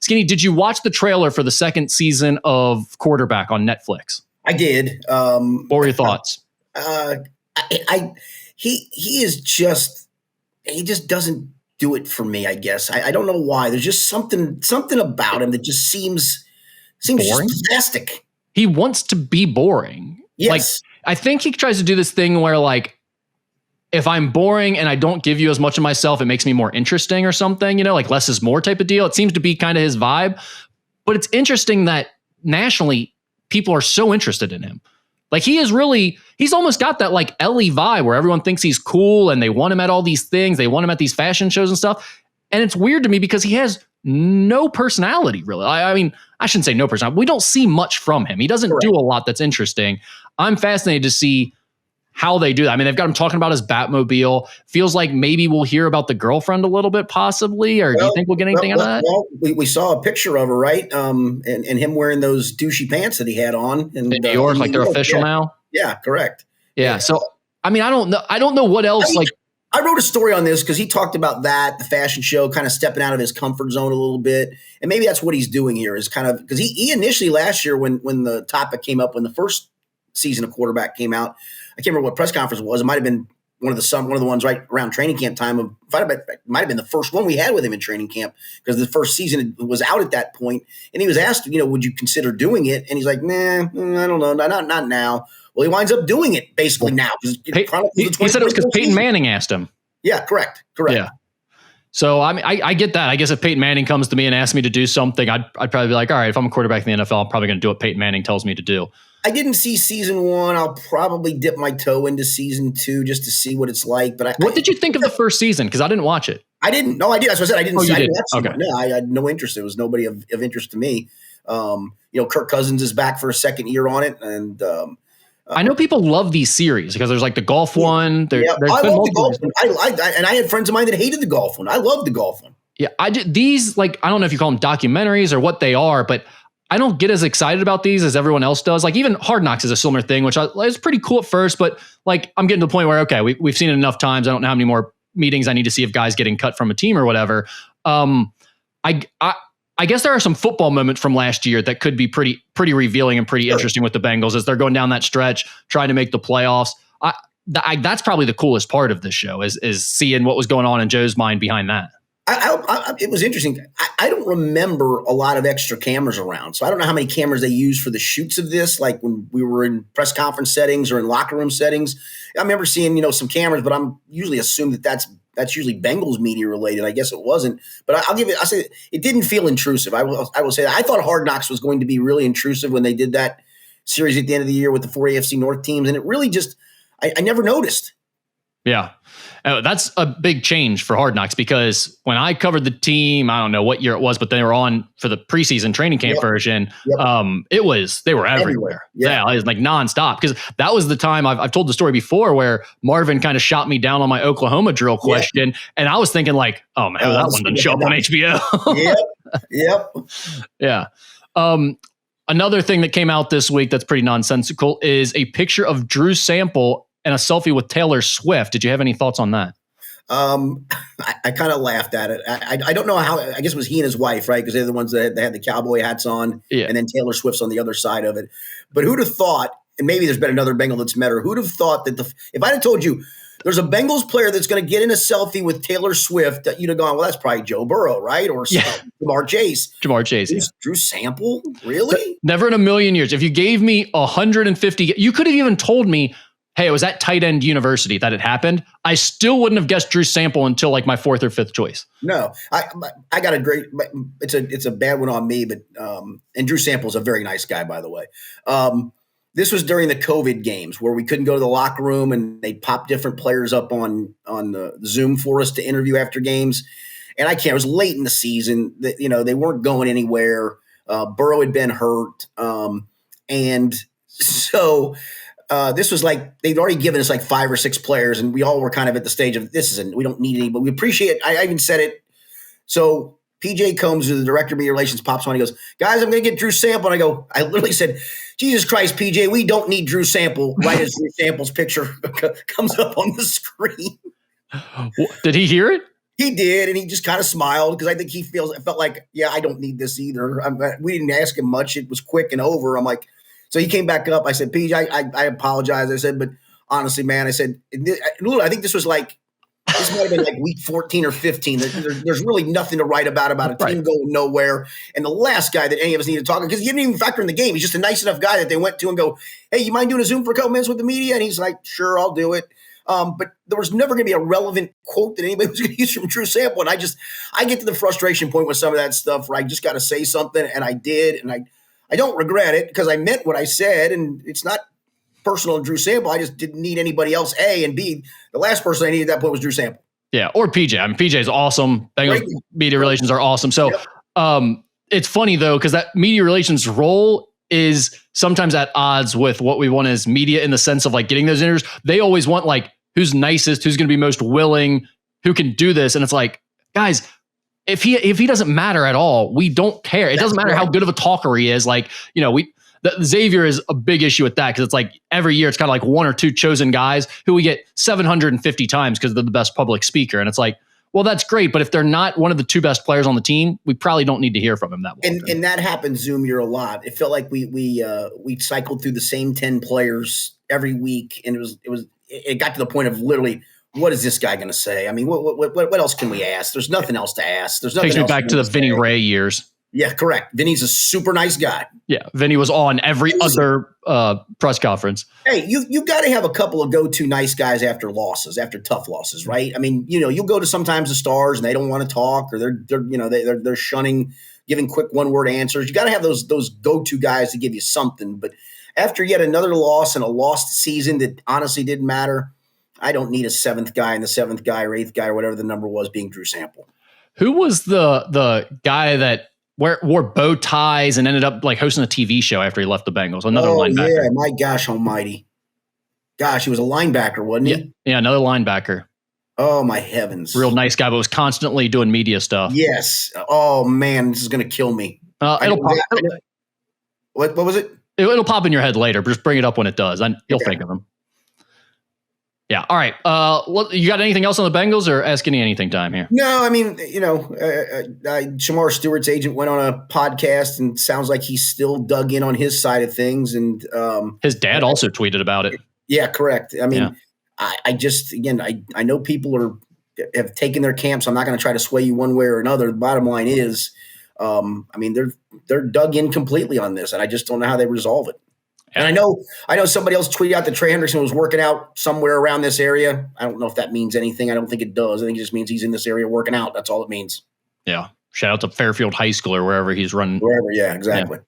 Skinny, did you watch the trailer for the second season of Quarterback on Netflix? I did. What were your thoughts? He just doesn't do it for me, I guess. I don't know why. There's just something about him that just seems boring? Just plastic. He wants to be boring. Yes. Like, I think he tries to do this thing where, like, if I'm boring and I don't give you as much of myself, it makes me more interesting or something, like less is more type of deal. It seems to be kind of his vibe. But it's interesting that nationally, people are so interested in him. Like, he's almost got that like Ellie vibe where everyone thinks he's cool and they want him at all these things. They want him at these fashion shows and stuff. And it's weird to me because he has no personality, really. I mean, I shouldn't say no personality. We don't see much from him. He doesn't do a lot that's interesting. I'm fascinated to see how they do that. I mean, they've got him talking about his Batmobile. Feels like maybe we'll hear about the girlfriend a little bit, possibly. Or do you think we'll get anything out of that? Well, we saw a picture of her, right? And him wearing those douchey pants that he had on in New York, like they're official now. Yeah, correct. Yeah. So, I mean, I don't know what else. I wrote a story on this because he talked about that, the fashion show, kind of stepping out of his comfort zone a little bit. And maybe that's what he's doing here is kind of because he initially last year when the topic came up, when the first season of Quarterback came out, I can't remember what press conference it was. It might have been one of the ones right around training camp time. It might have been the first one we had with him in training camp because the first season was out at that point. And he was asked, would you consider doing it? And he's like, nah, I don't know, not now. Well, he winds up doing it basically now. He said it was because Peyton Manning asked him. Yeah, correct. Yeah. So I mean, I get that. I guess if Peyton Manning comes to me and asks me to do something, I'd probably be like, all right, if I'm a quarterback in the NFL, I'm probably going to do what Peyton Manning tells me to do. I didn't see season 1. I'll probably dip my toe into season 2 just to see what it's like. But what did you think of the first season? Because I didn't watch it. I didn't. No, I did. That's what I said. I didn't. Oh, you did? Okay. No, I had no interest. It was nobody of interest to me. Kirk Cousins is back for a second year on it, and I know people love these series because there's like the golf one. I love the golf one. I had friends of mine that hated the golf one. I love the golf one. Yeah, I don't know if you call them documentaries or what they are, but I don't get as excited about these as everyone else does. Like even Hard Knocks is a similar thing, which is pretty cool at first, but like I'm getting to the point where, okay, we've seen it enough times. I don't know how many more meetings I need to see of guys getting cut from a team or whatever. I guess there are some football moments from last year that could be pretty revealing and pretty interesting with the Bengals as they're going down that stretch, trying to make the playoffs. That's probably the coolest part of this show is seeing what was going on in Joe's mind behind that. It was interesting. I don't remember a lot of extra cameras around, so I don't know how many cameras they used for the shoots of this. Like when we were in press conference settings or in locker room settings, I remember seeing some cameras, but I'm usually assume that's usually Bengals media related. I guess it wasn't, but I'll say it didn't feel intrusive. I will say that I thought Hard Knocks was going to be really intrusive when they did that series at the end of the year with the 4 AFC North teams, and it really just I never noticed. Yeah. That's a big change for Hard Knocks because when I covered the team, I don't know what year it was, but they were on for the preseason training camp version. Yep. They were everywhere. Yeah, it was like nonstop because that was the time I've told the story before where Marvin kind of shot me down on my Oklahoma drill question. And I was thinking like, oh man, that one didn't show up on HBO. Yep. Yeah. Another thing that came out this week that's pretty nonsensical is a picture of Drew Sample and a selfie with Taylor Swift. Did you have any thoughts on that? I kind of laughed at it. I don't know how. I guess it was he and his wife, right? Because they're the ones that had the cowboy hats on, and then Taylor Swift's on the other side of it. But who'd have thought? And maybe there's been another Bengal that's met her. Who'd have thought that if I'd have told you there's a Bengals player that's going to get in a selfie with Taylor Swift, that you'd have gone, well, that's probably Joe Burrow, right? Or Jamar Chase. Drew Sample, really? Never in a million years. If you gave me 150, you could have even told me, hey, it was at tight end university that it happened. I still wouldn't have guessed Drew Sample until like my 4th or 5th choice. No, I got a great. It's a bad one on me, but and Drew Sample's a very nice guy, by the way. This was during the COVID games where we couldn't go to the locker room and they popped different players up on the Zoom for us to interview after games. And it was late in the season that, they weren't going anywhere. Burrow had been hurt. And so this was like, they'd already given us like 5 or 6 players and we all were kind of at the stage of we don't need any, but we appreciate it. I even said it. So PJ Combs, the director of media relations, pops on. He goes, guys, I'm going to get Drew Sample. And I literally said, Jesus Christ, PJ, we don't need Drew Sample. Right as Drew Sample's picture comes up on the screen. Did he hear it? He did, and he just kind of smiled because I think it felt like, yeah, I don't need this either. We didn't ask him much. It was quick and over. I'm like, so he came back up. I said, PJ, I apologize. I said, but honestly, man, I said, I think this might have been like week 14 or 15. There's really nothing to write about a team going nowhere. And the last guy that any of us need to talk to, because he didn't even factor in the game. He's just a nice enough guy that they went to and go, hey, you mind doing a Zoom for a couple minutes with the media? And he's like, sure, I'll do it. But there was never going to be a relevant quote that anybody was going to use from Drew Sample. And I get to the frustration point with some of that stuff where I just got to say something, and I did. And I don't regret it because I meant what I said, and it's not personal to Drew Sample. I just didn't need anybody else, A, and B, the last person I needed at that point was Drew Sample. Yeah, or PJ. I mean, PJ is awesome. Bengals media relations are awesome. So it's funny, though, because that media relations role is sometimes at odds with what we want as media in the sense of like getting those interviews. They always want like who's nicest, who's going to be most willing, who can do this. And it's like, guys, if he doesn't matter at all, we don't care. It doesn't matter how good of a talker he is. Like, Xavier is a big issue with that because it's like every year it's kind of like one or two chosen guys who we get 750 times because they're the best public speaker. And it's like, well, that's great. But if they're not one of the two best players on the team, we probably don't need to hear from him that well. And that happens Zoom year a lot. It felt like we cycled through the same 10 players every week. And it got to the point of literally, what is this guy going to say? I mean, what else can we ask? There's nothing else to ask. There's nothing. Takes me back to the Vinny Ray years. Yeah, correct. Vinny's a super nice guy. Yeah, Vinny was on every other press conference. Hey, you got to have a couple of go-to nice guys after tough losses, right? I mean, you'll go to sometimes the stars and they don't want to talk, or they're shunning, giving quick one-word answers. You got to have those go-to guys to give you something. But after yet another loss and a lost season that honestly didn't matter, I don't need a seventh guy and the seventh guy or eighth guy or whatever the number was being Drew Sample. Who was the guy that wore bow ties and ended up like hosting a TV show after he left the Bengals? Another linebacker. Yeah, my gosh almighty. Gosh, he was a linebacker, wasn't he? Yeah, another linebacker. Oh, my heavens. Real nice guy, but was constantly doing media stuff. Yes. Oh, man, this is going to kill me. What was it? It'll pop in your head later, but just bring it up when it does. You'll think of him. Yeah. All right. You got anything else on the Bengals or ask anything time here? No, I mean, Shamar Stewart's agent went on a podcast and sounds like he's still dug in on his side of things. And his dad also tweeted about it. Yeah, correct. I mean, I know people have taken their camps. I'm not going to try to sway you one way or another. The bottom line is, they're dug in completely on this, and I just don't know how they resolve it. And I know somebody else tweeted out that Trey Henderson was working out somewhere around this area. I don't know if that means anything. I don't think it does. I think it just means he's in this area working out. That's all it means. Yeah. Shout out to Fairfield High School or wherever he's running. Wherever, yeah, exactly.